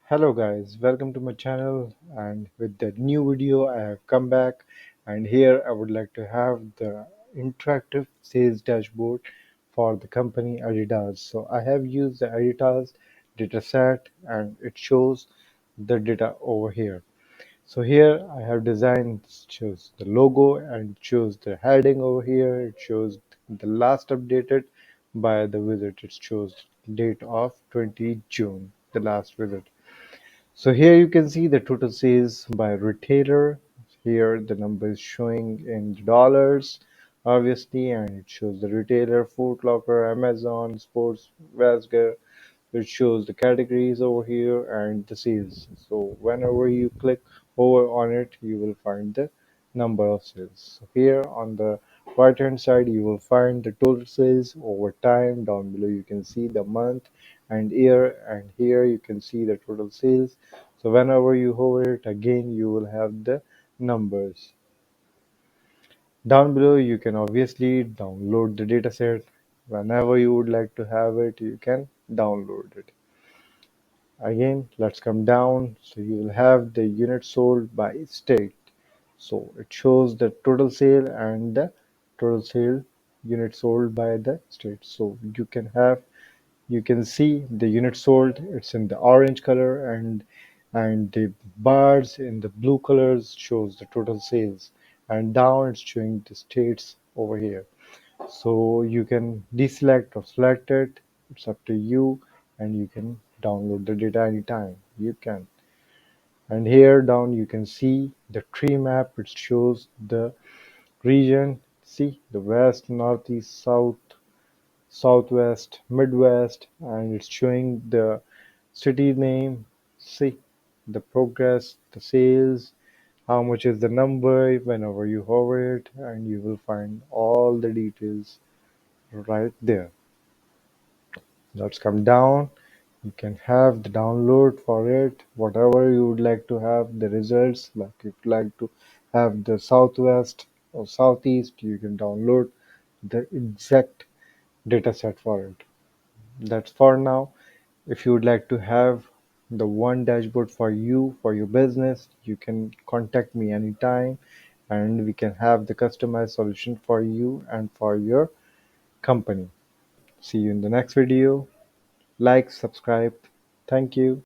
Hello guys, welcome to my channel, and with the new video I have come back, and here I would like to have the interactive sales dashboard for the company Adidas. So I have used the Adidas dataset and it shows the data over here. So here I have designed, shows the logo and it shows the heading over here. It shows the last updated by the visit. It shows date of 20 June, the last visit. So here you can see the total sales by retailer. Here the number is showing in dollars, obviously, and it shows the retailer, Foot Locker, Amazon, Sports, Vesgar. It shows the categories over here and the sales. So whenever you click over on it, you will find the number of sales. So here on the right hand side, you will find the total sales over time. Down below, you can see the month and year, and here you can see the total sales. So whenever you hover it again, you will have the numbers. Down below, you can obviously download the dataset. Whenever you would like to have it, you can download it. Again, let's come down. So you will have the unit sold by state. So it shows the total sale and the total sale unit sold by the state. So you can see the unit sold. It's in the orange color, and the bars in the blue colors shows the total sales. And down it's showing the states over here. So you can deselect or select it. It's up to you, and you can download the data anytime. You can. And here down you can see the tree map. It shows the region. See the west, northeast, south, southwest, midwest, and it's showing the city name. See the progress, the sales, how much is the number whenever you hover it, and you will find all the details right there. Let's come down. You can have the download for it, whatever you would like to have the results. Like if you like to have the southwest or southeast, you can download the exact data set for it. That's for now. If you would like to have the one dashboard for you, for your business, you can contact me anytime and we can have the customized solution for you and for your company. See you in the next video. Like, subscribe. Thank you.